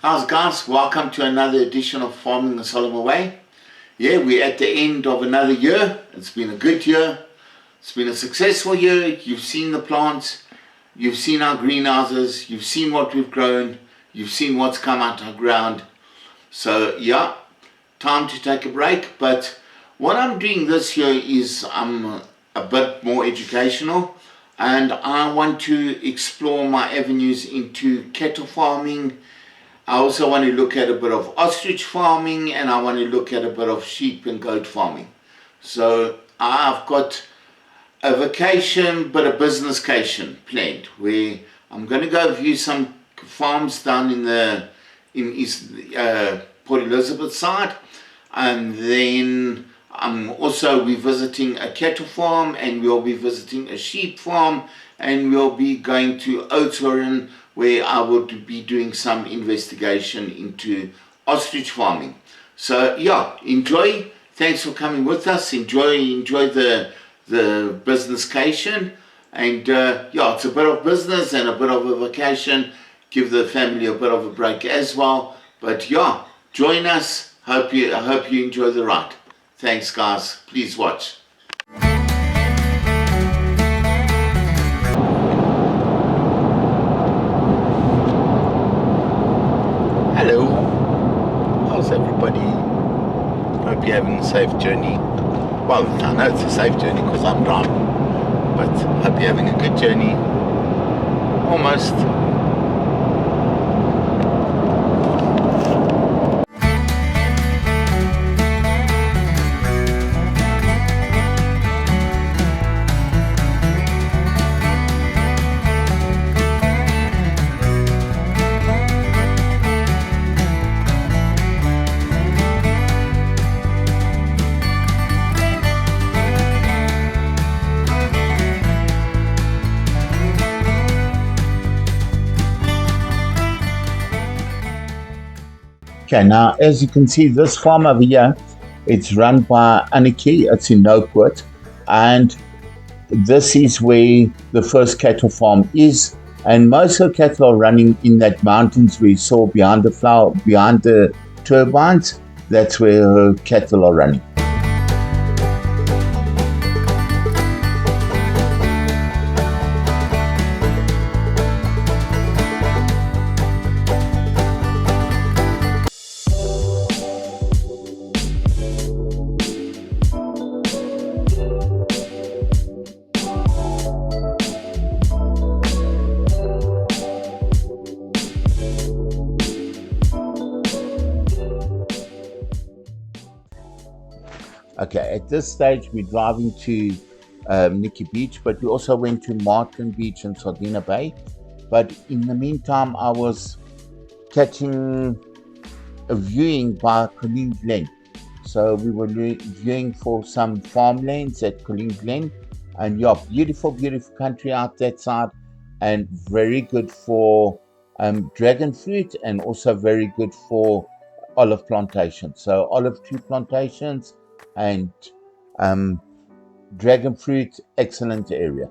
How's guys? Welcome to another edition of Farming the Solomon Way. Yeah, we're at the end of another year. It's been a good year. It's been a successful year. You've seen the plants. You've seen our greenhouses. You've seen what we've grown. You've seen what's come out of the ground. So yeah, time to take a break. But what I'm doing this year is I'm a bit more educational. And I want to explore my avenues into cattle farming. I also want to look at a bit of ostrich farming, and I want to look at a bit of sheep and goat farming. So I've got a vacation but a businesscation planned where I'm going to go view some farms down in East Port Elizabeth side, and then we're visiting a cattle farm, and we'll be visiting a sheep farm, and we'll be going to Ostrich, where I will be doing some investigation into ostrich farming. So yeah, enjoy. Thanks for coming with us. Enjoy the businesscation, and yeah, it's a bit of business and a bit of a vacation. Give the family a bit of a break as well. But yeah, join us. I hope you enjoy the ride. Thanks guys. Please watch. Hello, how's everybody? Hope you're having a safe journey. Well, I know it's a safe journey because I'm driving, but hope you're having a good journey. Almost. Okay, now as you can see, this farm over here, it's run by Aniki. It's in Noakwood, and this is where the first cattle farm is, and most of the cattle are running in that mountains we saw behind the turbines. That's where her cattle are running. Okay, at this stage we're driving to Nikki Beach, but we also went to Martin Beach and Sardina Bay. But in the meantime, I was catching a viewing by Colleen Glen. So we were viewing for some farmlands at Colleen Glen, and yeah, beautiful country out that side, and very good for dragon fruit, and also very good for olive plantations. So olive tree plantations and dragon fruit, excellent area.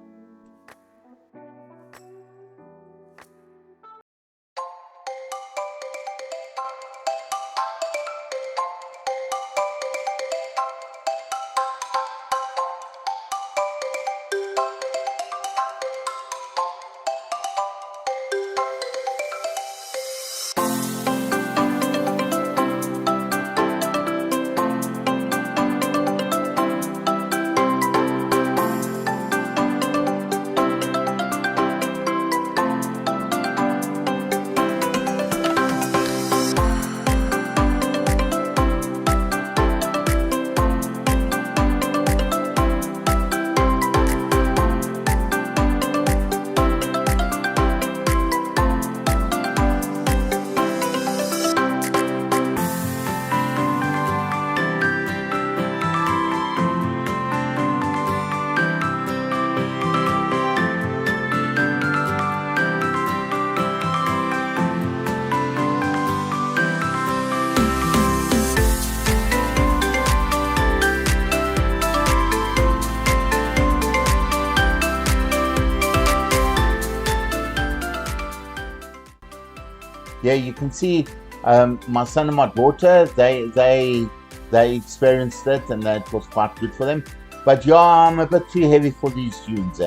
Yeah, you can see My son and my daughter, they experienced it, and that was quite good for them. But yeah, I'm a bit too heavy for these dunes.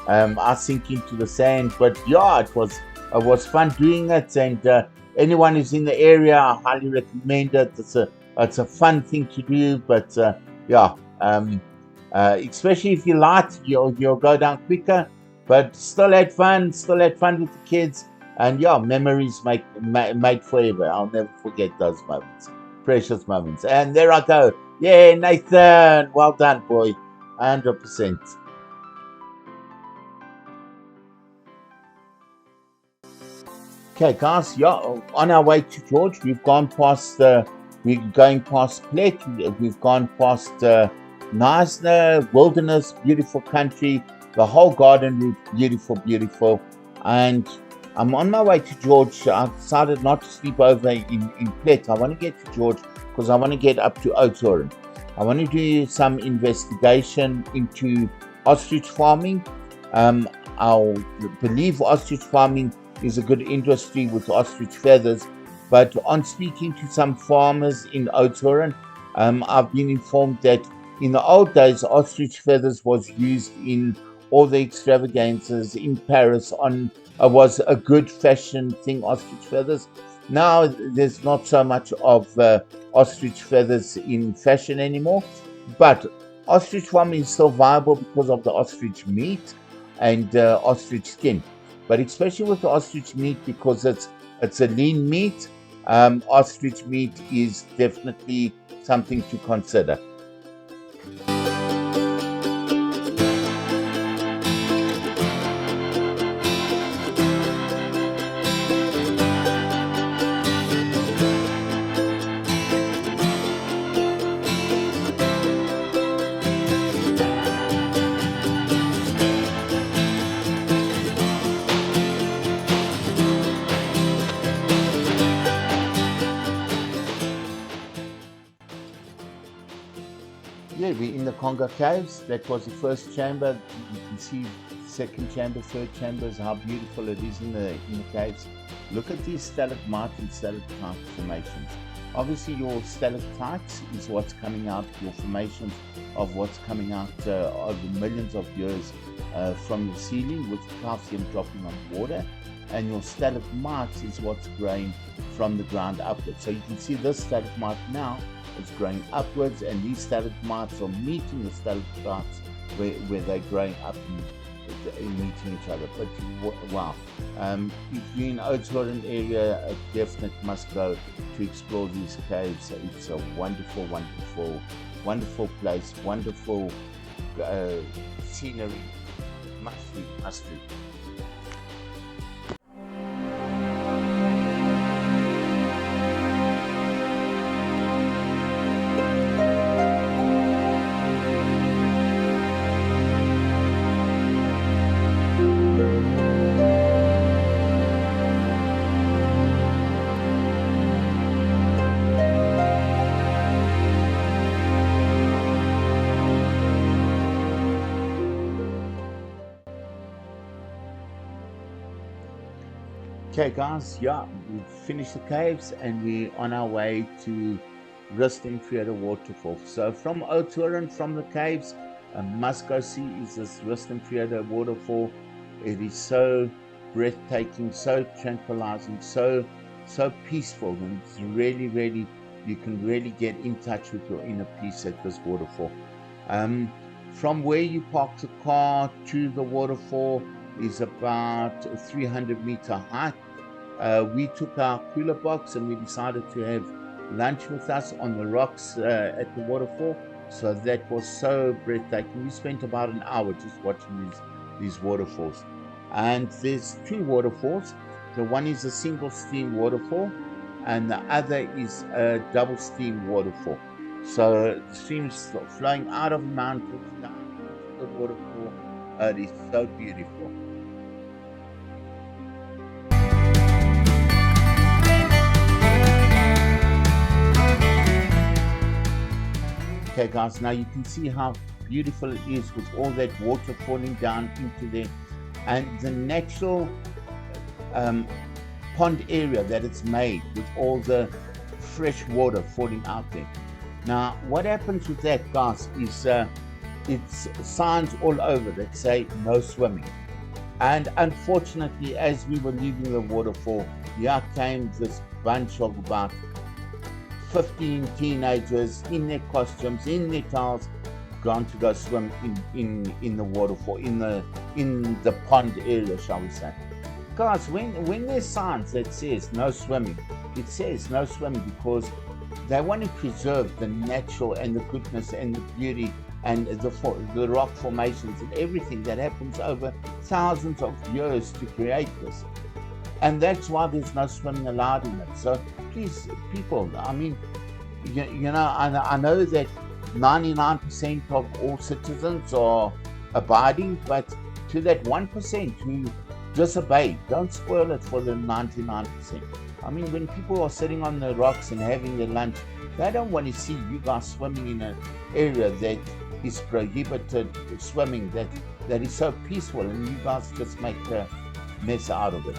I sink into the sand. But yeah, it was fun doing it, and anyone who's in the area, I highly recommend it. It's a fun thing to do. But yeah, especially if you're light, you'll go down quicker. But still had fun. Still had fun with the kids. And yeah, memories made forever. I'll never forget those moments, precious moments. And there I go. Yeah, Nathan, well done, boy. 100%. Okay, guys, yeah, on our way to George, we're going past Plet, we've gone past Neisner, wilderness, beautiful country, the whole garden route, beautiful, beautiful. And I'm on my way to George. I decided not to sleep over in Plet. I want to get to George because I want to get up to Ostrich. I want to do some investigation into ostrich farming. I believe ostrich farming is a good industry with ostrich feathers, but on speaking to some farmers in Oudtshoorn, I've been informed that in the old days ostrich feathers was used in all the extravaganzas in Paris. Was a good fashion thing, ostrich feathers. Now there's not so much of ostrich feathers in fashion anymore, but ostrich farming is still viable because of the ostrich meat and ostrich skin. But especially with the ostrich meat, because it's a lean meat, ostrich meat is definitely something to consider. Yeah, we're in the Cango caves. That was the first chamber. You can see second chamber, third chambers, how beautiful it is in the caves. Look at these stalagmite and stalactite formations. Obviously, your stalactites is what's coming out, your formations of what's coming out over millions of years from the ceiling with calcium dropping on water. And your stalagmites is what's growing from the ground upwards. So you can see this stalagmite now is growing upwards, and these stalagmites are meeting the stalactites where they're growing up and meeting each other. But wow, if you're in Oudtshoorn area, definitely must go to explore these caves. It's a wonderful, wonderful, wonderful place, wonderful scenery. Must do, must do. Okay guys, yeah, we've finished the caves and we're on our way to Rustem Theatre Waterfall. So from Oudtshoorn, from the caves, a must go see is this Rustem Theatre Waterfall. It is so breathtaking, so tranquilizing, so peaceful, and it's really, really, you can really get in touch with your inner peace at this waterfall. From where you park the car to the waterfall is about 300-meter height. We took our cooler box and we decided to have lunch with us on the rocks at the waterfall. So that was so breathtaking. We spent about an hour just watching these waterfalls. And there's two waterfalls. The one is a single stream waterfall and the other is a double stream waterfall. So the streams flowing out of the mountains down into the waterfall. It is so beautiful. Okay guys, now you can see how beautiful it is with all that water falling down into there, and the natural pond area that it's made with all the fresh water falling out there. Now, what happens with that, guys, is it's signs all over that say no swimming. And unfortunately, as we were leaving the waterfall, here came this bunch of about 15 teenagers in their costumes, in their towels, gone to go swim in the waterfall, in the pond area, shall we say. Guys, when there's signs that says no swimming, it says no swimming because they want to preserve the natural and the goodness and the beauty and the rock formations and everything that happens over thousands of years to create this. And that's why there's no swimming allowed in it. So please, people, I mean, I know that 99% of all citizens are abiding, but to that 1% who disobey, don't spoil it for the 99%. I mean, when people are sitting on the rocks and having their lunch, they don't want to see you guys swimming in an area that is prohibited swimming, that is so peaceful, and you guys just make a mess out of it.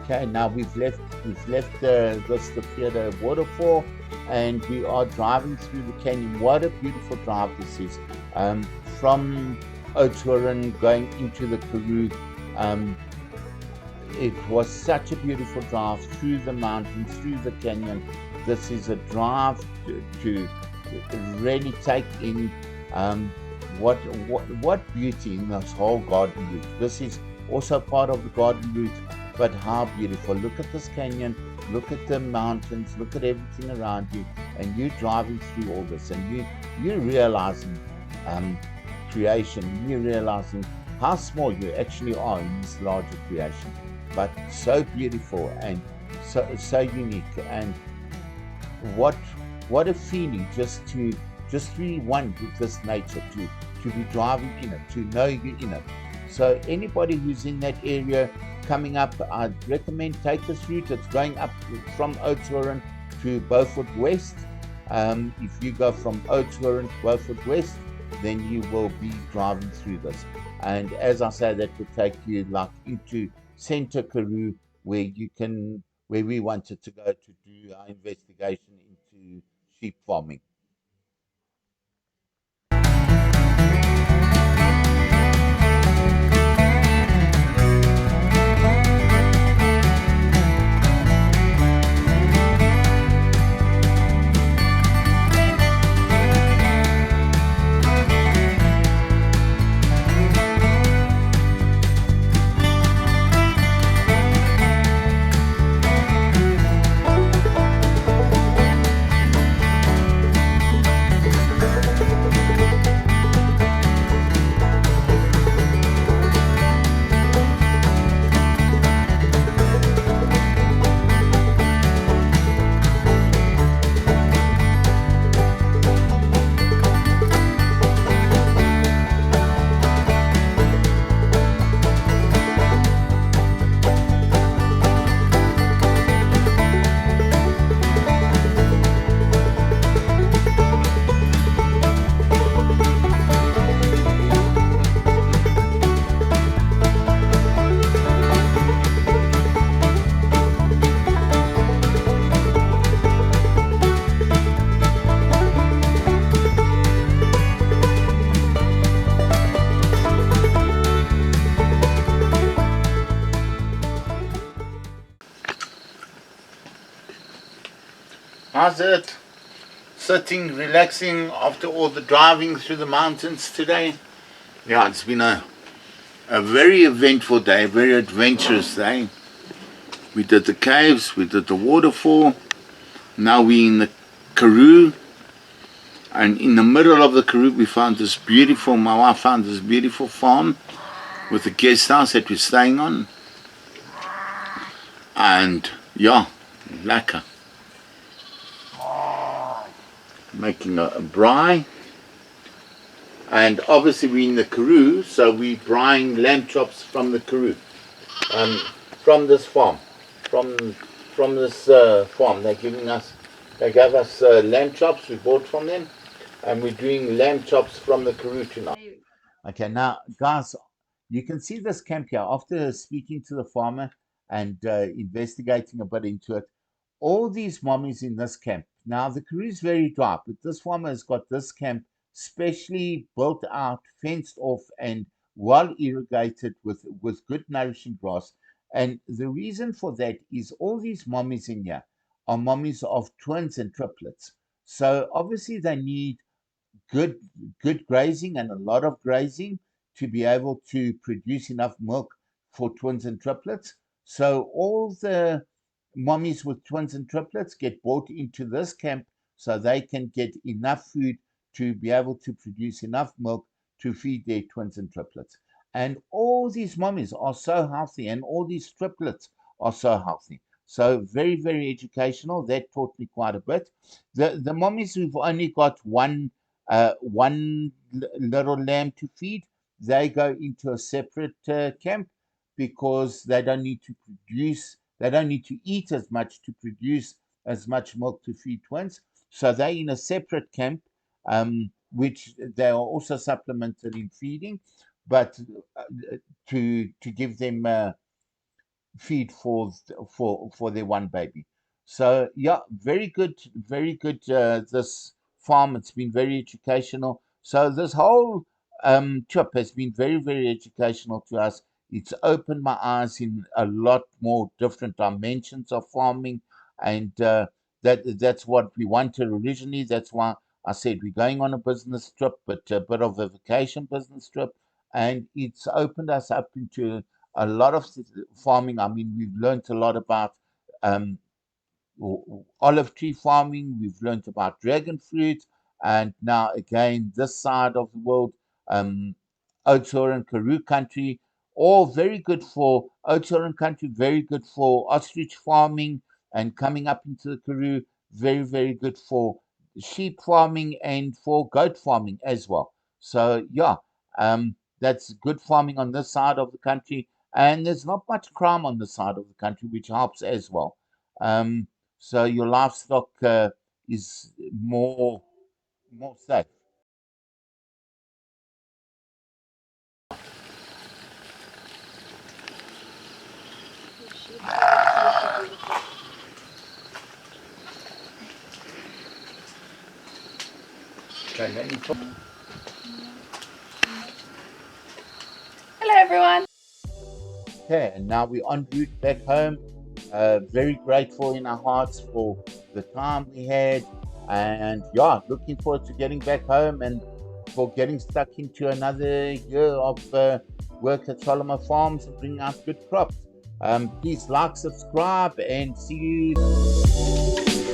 Okay, now we've left the theater waterfall, and we are driving through the canyon. What a beautiful drive this is! From Ostrich going into the Karoo. It was such a beautiful drive through the mountains, through the canyon. This is a drive to really take in what beauty in this whole garden route. This is also part of the garden route. But how beautiful. Look at this canyon, look at the mountains, look at everything around you, and you're driving through all this, and you're realizing creation, you're realizing how small you actually are in this larger creation, but so beautiful and so unique. And what a feeling just to be one with this nature, to be driving in it, to know you're in it. So anybody who's in that area coming up, I'd recommend take this route. It's going up from Ostrich to Beaufort West. If you go from Ostrich to Beaufort West, then you will be driving through this. And as I say, that will take you like into Center Karoo, where we wanted to go to do our investigation into sheep farming. How's it? Sitting, relaxing after all the driving through the mountains today? Yeah, it's been a very eventful day, a very adventurous day. We did the caves, we did the waterfall. Now we're in the Karoo. And in the middle of the Karoo we found this beautiful, my wife found this beautiful farm with a guest house that we're staying on. And yeah, lekker. Making a braai. And obviously we're in the Karoo, so we're buying lamb chops from the Karoo, from this farm, from this farm. They gave us lamb chops. We bought from them, and we're doing lamb chops from the Karoo tonight. Okay, now guys, you can see this camp here. After speaking to the farmer and investigating a bit into it, all these mommies in this camp. Now the Karoo is very dry, but this farmer has got this camp specially built out, fenced off, and well irrigated with good nourishing grass. And the reason for that is all these mommies in here are mommies of twins and triplets. So obviously they need good good grazing and a lot of grazing to be able to produce enough milk for twins and triplets. So all the mommies with twins and triplets get brought into this camp so they can get enough food to be able to produce enough milk to feed their twins and triplets. And all these mommies are so healthy, and all these triplets are so healthy. So very, very educational. That taught me quite a bit. The mommies who've only got one little lamb to feed, they go into a separate camp because they don't need to eat as much to produce as much milk to feed twins. So they're in a separate camp, which they are also supplemented in feeding, but to give them feed for their one baby. So yeah, very good. This farm, it's been very educational. So this whole trip has been very educational to us. It's opened my eyes in a lot more different dimensions of farming, and that's what we wanted originally. That's why I said we're going on a business trip, but a bit of a vacation business trip, and it's opened us up into a lot of farming. I mean, we've learned a lot about um, olive tree farming. We've learned about dragon fruit, and now again, this side of the world, um, Otur and Karoo country, all very good for Otur and country, very good for ostrich farming, and coming up into the Karoo, very good for sheep farming and for goat farming as well. So yeah, that's good farming on this side of the country, and there's not much crime on this side of the country, which helps as well. Um, so your livestock is more safe. Okay, let me talk. Hello everyone. Okay, and now we're en route back home. Very grateful in our hearts for the time we had, and yeah, looking forward to getting back home and for getting stuck into another year of work at Solomon Farms and bringing out good crops. Please like, subscribe, and see you.